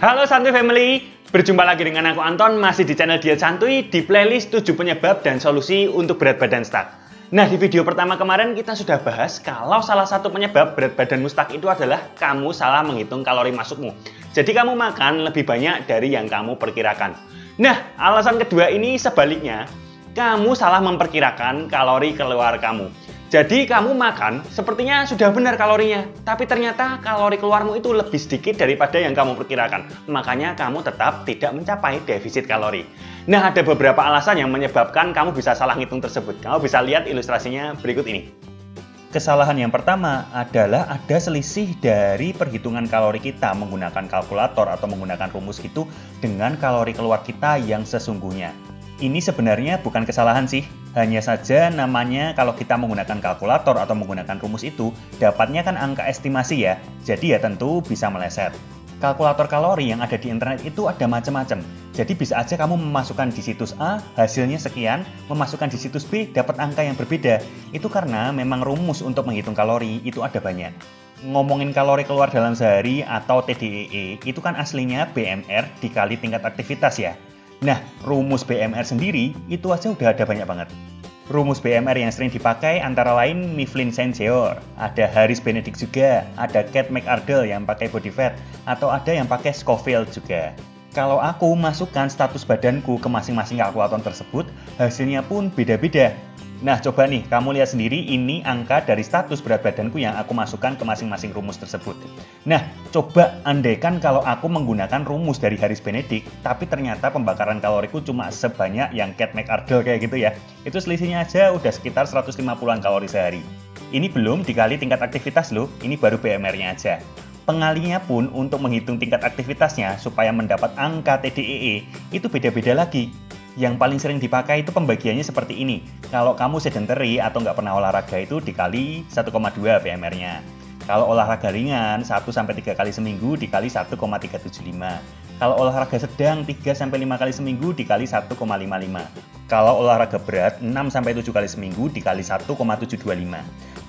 Halo Santuy Family, berjumpa lagi dengan aku Anton, masih di channel Diet Santuy di playlist 7 penyebab dan solusi untuk berat badan stuck. Nah, di video pertama kemarin kita sudah bahas kalau salah satu penyebab berat badanmu stuck itu adalah kamu salah menghitung kalori masukmu. Jadi kamu makan lebih banyak dari yang kamu perkirakan. Nah, alasan kedua ini sebaliknya, kamu salah memperkirakan kalori keluar kamu. Jadi kamu makan sepertinya sudah benar kalorinya, tapi ternyata kalori keluarmu itu lebih sedikit daripada yang kamu perkirakan. Makanya kamu tetap tidak mencapai defisit kalori. Nah, ada beberapa alasan yang menyebabkan kamu bisa salah ngitung tersebut. Kamu bisa lihat ilustrasinya berikut ini. Kesalahan yang pertama adalah ada selisih dari perhitungan kalori kita menggunakan kalkulator atau menggunakan rumus gitu dengan kalori keluar kita yang sesungguhnya. Ini sebenarnya bukan kesalahan sih, hanya saja namanya kalau kita menggunakan kalkulator atau menggunakan rumus itu, dapatnya kan angka estimasi ya, jadi ya tentu bisa meleset. Kalkulator kalori yang ada di internet itu ada macam-macam, jadi bisa aja kamu memasukkan di situs A, hasilnya sekian, memasukkan di situs B, dapat angka yang berbeda. Itu karena memang rumus untuk menghitung kalori itu ada banyak. Ngomongin kalori keluar dalam sehari atau TDEE, itu kan aslinya BMR dikali tingkat aktivitas ya. Nah, rumus BMR sendiri itu aja udah ada banyak banget. Rumus BMR yang sering dipakai antara lain Mifflin Saint-Jeor, ada Harris Benedict juga, ada Kate McArdle yang pakai body fat, atau ada yang pakai Scoville juga. Kalau aku masukkan status badanku ke masing-masing kalkulator tersebut, hasilnya pun beda-beda. Nah, coba nih, kamu lihat sendiri ini angka dari status berat badanku yang aku masukkan ke masing-masing rumus tersebut. Nah, coba andaikan kalau aku menggunakan rumus dari Harris Benedict, tapi ternyata pembakaran kaloriku cuma sebanyak yang Kate McArdle kayak gitu ya. Itu selisihnya aja udah sekitar 150-an kalori sehari. Ini belum dikali tingkat aktivitas loh, ini baru BMR-nya aja. Pengalinya pun untuk menghitung tingkat aktivitasnya supaya mendapat angka TDEE itu beda-beda lagi. Yang paling sering dipakai itu pembagiannya seperti ini. Kalau kamu sedentary atau nggak pernah olahraga itu dikali 1,2 BMR-nya. Kalau olahraga ringan 1-3 kali seminggu dikali 1,375. Kalau olahraga sedang 3-5 kali seminggu dikali 1,55. Kalau olahraga berat 6-7 kali seminggu dikali 1,725.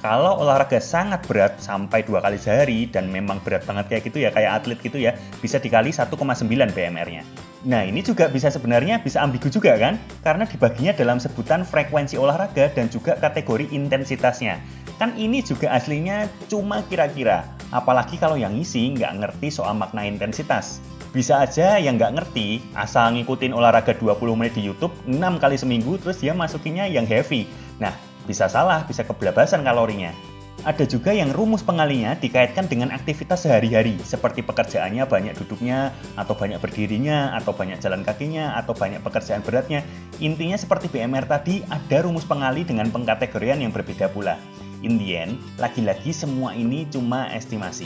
Kalau olahraga sangat berat sampai 2 kali sehari dan memang berat banget kayak gitu ya, kayak atlet gitu ya, bisa dikali 1,9 BMR-nya. Nah, ini juga sebenarnya bisa ambigu juga kan? Karena dibaginya dalam sebutan frekuensi olahraga dan juga kategori intensitasnya. Kan ini juga aslinya cuma kira-kira, apalagi kalau yang ngisi nggak ngerti soal makna intensitas. Bisa aja yang nggak ngerti, asal ngikutin olahraga 20 menit di YouTube 6 kali seminggu, terus dia masukinnya yang heavy. Nah, bisa salah, bisa kebelabasan kalorinya. Ada juga yang rumus pengalinya dikaitkan dengan aktivitas sehari-hari, seperti pekerjaannya banyak duduknya, atau banyak berdirinya, atau banyak jalan kakinya, atau banyak pekerjaan beratnya. Intinya seperti BMR tadi, ada rumus pengali dengan pengkategorian yang berbeda pula. In the end, lagi-lagi semua ini cuma estimasi.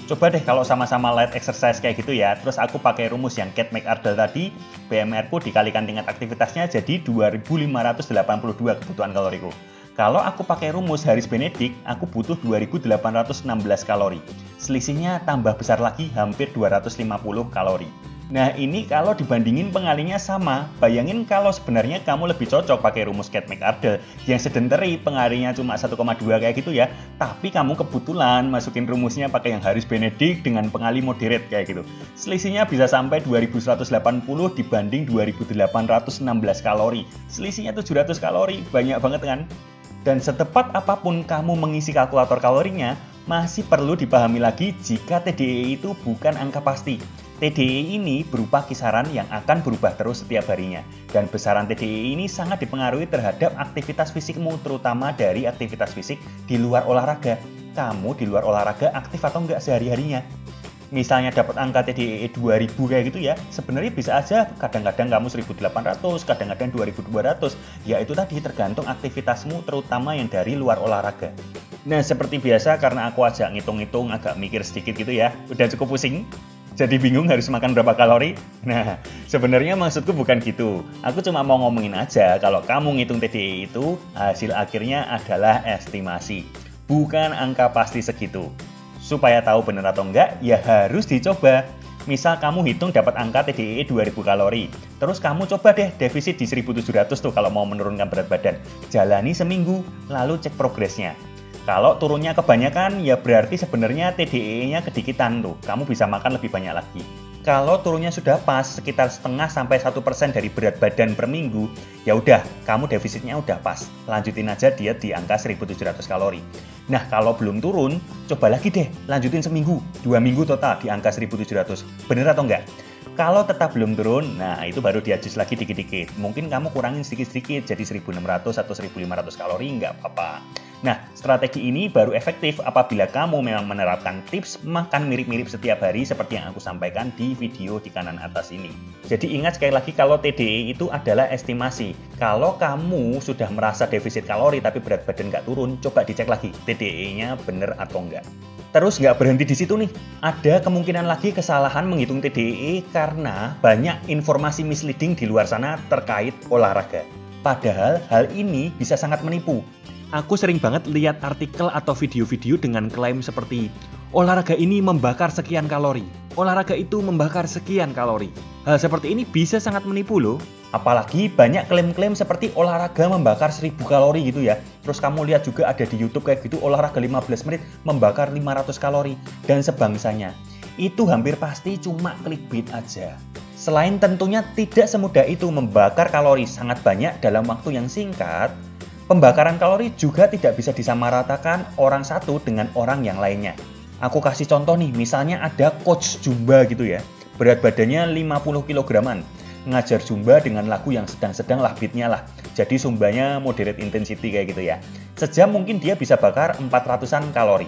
Coba deh kalau sama-sama light exercise kayak gitu ya, terus aku pakai rumus yang Kate McArdle tadi, BMR ku dikalikan tingkat aktivitasnya jadi 2582 kebutuhan kaloriku. Kalau aku pakai rumus Harris Benedict, aku butuh 2816 kalori. Selisihnya tambah besar lagi, hampir 250 kalori. Nah, ini kalau dibandingin pengalinya sama. Bayangin kalau sebenarnya kamu lebih cocok pakai rumus Kate McArdle yang sedentary, pengalinya cuma 1,2 kayak gitu ya. Tapi kamu kebetulan masukin rumusnya pakai yang Harris Benedict dengan pengali moderate kayak gitu. Selisihnya bisa sampai 2180 dibanding 2816 kalori. Selisihnya 700 kalori, banyak banget kan? Dan setepat apapun kamu mengisi kalkulator kalorinya, masih perlu dipahami lagi jika TDEE itu bukan angka pasti. TDEE ini berupa kisaran yang akan berubah terus setiap harinya. Dan besaran TDEE ini sangat dipengaruhi terhadap aktivitas fisikmu, terutama dari aktivitas fisik di luar olahraga. Kamu di luar olahraga aktif atau enggak sehari-harinya? Misalnya dapat angka TDEE 2000 kayak gitu ya, sebenarnya bisa aja kadang-kadang kamu 1800, kadang-kadang 2200. Ya itu tadi tergantung aktivitasmu terutama yang dari luar olahraga. Nah, seperti biasa karena aku ajak ngitung-ngitung agak mikir sedikit gitu ya, udah cukup pusing? Jadi bingung harus makan berapa kalori? Nah, sebenarnya maksudku bukan gitu. Aku cuma mau ngomongin aja kalau kamu ngitung TDEE itu hasil akhirnya adalah estimasi, bukan angka pasti segitu. Supaya tahu benar atau enggak, ya harus dicoba. Misal kamu hitung dapat angka TDEE 2000 kalori. Terus kamu coba deh defisit di 1700 tuh kalau mau menurunkan berat badan. Jalani seminggu, lalu cek progresnya. Kalau turunnya kebanyakan, ya berarti sebenarnya TDEE-nya kedikitan tuh. Kamu bisa makan lebih banyak lagi. Kalau turunnya sudah pas, sekitar setengah sampai 1% dari berat badan per minggu, ya udah, kamu defisitnya udah pas. Lanjutin aja diet di angka 1.700 kalori. Nah, kalau belum turun, coba lagi deh, lanjutin seminggu, 2 minggu total di angka 1.700. Bener atau enggak? Kalau tetap belum turun, nah itu baru di-adjust lagi dikit-dikit. Mungkin kamu kurangin sedikit-sedikit, jadi 1.600 atau 1.500 kalori, nggak apa-apa. Nah, strategi ini baru efektif apabila kamu memang menerapkan tips makan mirip-mirip setiap hari seperti yang aku sampaikan di video di kanan atas ini. Jadi ingat sekali lagi kalau TDE itu adalah estimasi. Kalau kamu sudah merasa defisit kalori tapi berat badan nggak turun, coba dicek lagi TDE-nya bener atau enggak. Terus nggak berhenti di situ nih, ada kemungkinan lagi kesalahan menghitung TDE karena banyak informasi misleading di luar sana terkait olahraga. Padahal hal ini bisa sangat menipu. Aku sering banget lihat artikel atau video-video dengan klaim seperti olahraga ini membakar sekian kalori, olahraga itu membakar sekian kalori. Hal seperti ini bisa sangat menipu loh. Apalagi banyak klaim-klaim seperti olahraga membakar 1000 kalori gitu ya. Terus kamu lihat juga ada di YouTube kayak gitu olahraga 15 menit membakar 500 kalori dan sebangsanya. Itu hampir pasti cuma clickbait aja. Selain tentunya tidak semudah itu membakar kalori sangat banyak dalam waktu yang singkat, pembakaran kalori juga tidak bisa disamaratakan orang satu dengan orang yang lainnya. Aku kasih contoh nih, misalnya ada coach Zumba gitu ya, berat badannya 50 kg-an. Ngajar Zumba dengan lagu yang sedang-sedang lah beatnya lah. Jadi Zumbanya moderate intensity kayak gitu ya. Sejam mungkin dia bisa bakar 400-an kalori.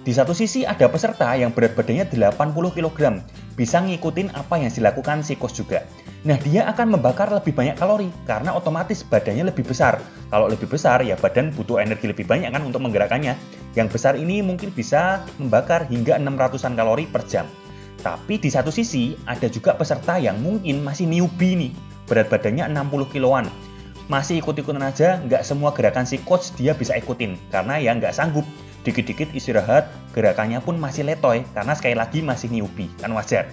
Di satu sisi ada peserta yang berat badannya 80 kg. Bisa ngikutin apa yang dilakukan si coach juga. Nah, dia akan membakar lebih banyak kalori karena otomatis badannya lebih besar. Kalau lebih besar ya badan butuh energi lebih banyak kan untuk menggerakkannya. Yang besar ini mungkin bisa membakar hingga 600-an kalori per jam. Tapi di satu sisi ada juga peserta yang mungkin masih newbie nih, berat badannya 60 kiloan. Masih ikut-ikutan aja, nggak semua gerakan si coach dia bisa ikutin, karena ya nggak sanggup. Dikit-dikit istirahat, gerakannya pun masih letoy, karena sekali lagi masih newbie, kan wajar.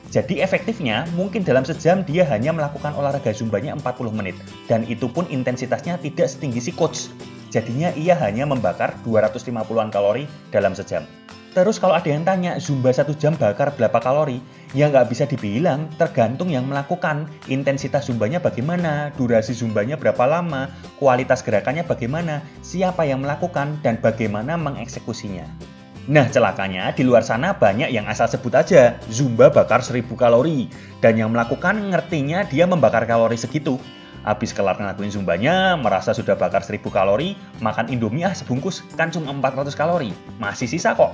Jadi efektifnya mungkin dalam sejam dia hanya melakukan olahraga Zumbanya 40 menit, dan itu pun intensitasnya tidak setinggi si coach. Jadinya ia hanya membakar 250-an kalori dalam sejam. Terus kalau ada yang tanya, Zumba 1 jam bakar berapa kalori? Ya nggak bisa dibilang, tergantung yang melakukan. Intensitas Zumbanya bagaimana, durasi Zumbanya berapa lama, kualitas gerakannya bagaimana, siapa yang melakukan, dan bagaimana mengeksekusinya. Nah celakanya di luar sana banyak yang asal sebut aja, Zumba bakar 1000 kalori. Dan yang melakukan ngertinya dia membakar kalori segitu. Habis kelar ngelakuin Zumbanya, merasa sudah bakar 1000 kalori, makan Indomie sebungkus, kan cuma 400 kalori. Masih sisa kok.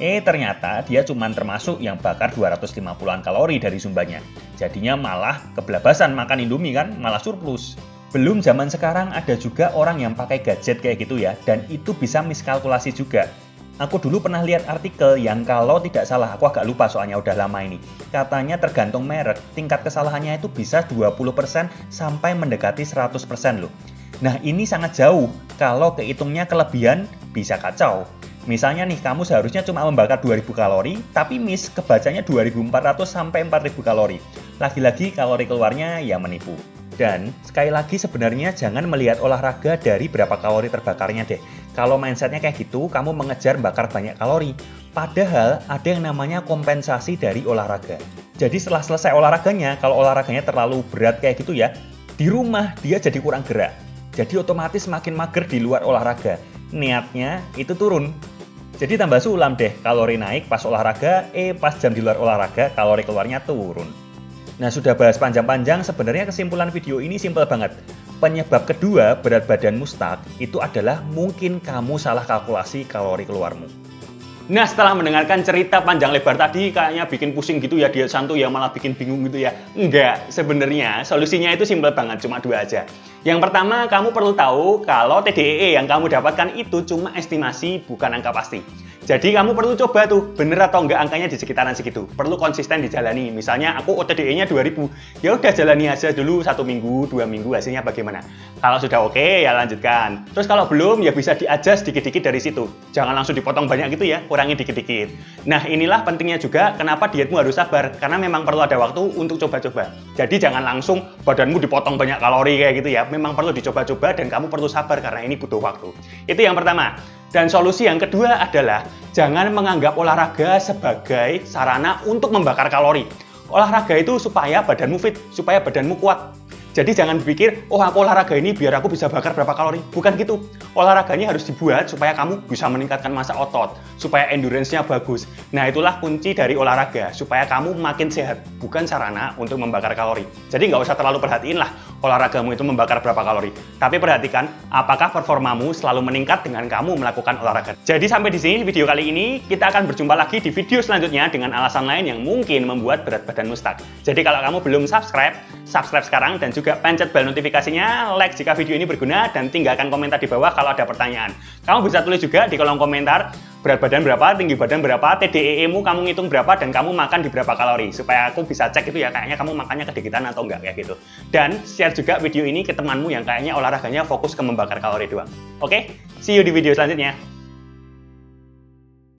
Ternyata dia cuma termasuk yang bakar 250-an kalori dari Zumbanya. Jadinya malah kebelabasan makan Indomie kan, malah surplus. Belum zaman sekarang ada juga orang yang pakai gadget kayak gitu ya, dan itu bisa miskalkulasi juga. Aku dulu pernah lihat artikel yang kalau tidak salah, aku agak lupa soalnya udah lama ini. Katanya tergantung merek, tingkat kesalahannya itu bisa 20% sampai mendekati 100% loh. Nah ini sangat jauh, kalau kehitungnya kelebihan bisa kacau. Misalnya nih, kamu seharusnya cuma membakar 2000 kalori, tapi miss kebacanya 2400 sampai 4000 kalori. Lagi-lagi kalori keluarnya ya menipu. Dan sekali lagi sebenarnya jangan melihat olahraga dari berapa kalori terbakarnya deh. Kalau mindsetnya kayak gitu, kamu mengejar bakar banyak kalori. Padahal ada yang namanya kompensasi dari olahraga. Jadi setelah selesai olahraganya, kalau olahraganya terlalu berat kayak gitu ya, di rumah dia jadi kurang gerak. Jadi otomatis makin mager di luar olahraga. Niatnya itu turun. Jadi tambah sulam deh, kalori naik pas olahraga, pas jam di luar olahraga, kalori keluarnya turun. Nah sudah bahas panjang-panjang, sebenarnya kesimpulan video ini simpel banget. Penyebab kedua berat badanmu stuck itu adalah mungkin kamu salah kalkulasi kalori keluarmu. Nah setelah mendengarkan cerita panjang lebar tadi kayaknya bikin pusing gitu ya diet santuy ya, malah bikin bingung gitu ya. Enggak, sebenarnya solusinya itu simpel banget, cuma 2 aja. Yang pertama, kamu perlu tahu kalau TDEE yang kamu dapatkan itu cuma estimasi, bukan angka pasti. Jadi kamu perlu coba tuh, bener atau enggak angkanya di sekitaran segitu. Perlu konsisten dijalani. Misalnya aku OTDE-nya 2000, ya udah jalani aja dulu 1 minggu, 2 minggu hasilnya bagaimana. Kalau sudah oke, ya lanjutkan. Terus kalau belum, ya bisa di-adjust dikit-dikit dari situ. Jangan langsung dipotong banyak gitu ya, kurangi dikit-dikit. Nah inilah pentingnya juga kenapa dietmu harus sabar, karena memang perlu ada waktu untuk coba-coba. Jadi jangan langsung badanmu dipotong banyak kalori kayak gitu ya. Memang perlu dicoba-coba dan kamu perlu sabar karena ini butuh waktu. Itu yang pertama. Dan solusi yang kedua adalah jangan menganggap olahraga sebagai sarana untuk membakar kalori. Olahraga itu supaya badanmu fit, supaya badanmu kuat. Jadi jangan berpikir, oh aku olahraga ini biar aku bisa bakar berapa kalori. Bukan gitu. Olahraganya harus dibuat supaya kamu bisa meningkatkan massa otot, supaya endurance-nya bagus. Nah itulah kunci dari olahraga, supaya kamu makin sehat, bukan sarana untuk membakar kalori. Jadi nggak usah terlalu perhatiin lah olahragamu itu membakar berapa kalori. Tapi perhatikan, apakah performamu selalu meningkat dengan kamu melakukan olahraga. Jadi sampai di sini video kali ini, kita akan berjumpa lagi di video selanjutnya dengan alasan lain yang mungkin membuat berat badanmu stuck. Jadi kalau kamu belum subscribe sekarang dan juga pencet bel notifikasinya, like jika video ini berguna, dan tinggalkan komentar di bawah kalau ada pertanyaan. Kamu bisa tulis juga di kolom komentar berat badan berapa, tinggi badan berapa, TDEE-mu kamu ngitung berapa, dan kamu makan di berapa kalori, supaya aku bisa cek itu ya kayaknya kamu makannya kedikitan atau enggak kayak gitu. Dan share juga video ini ke temanmu yang kayaknya olahraganya fokus ke membakar kalori doang. Oke, see you di video selanjutnya.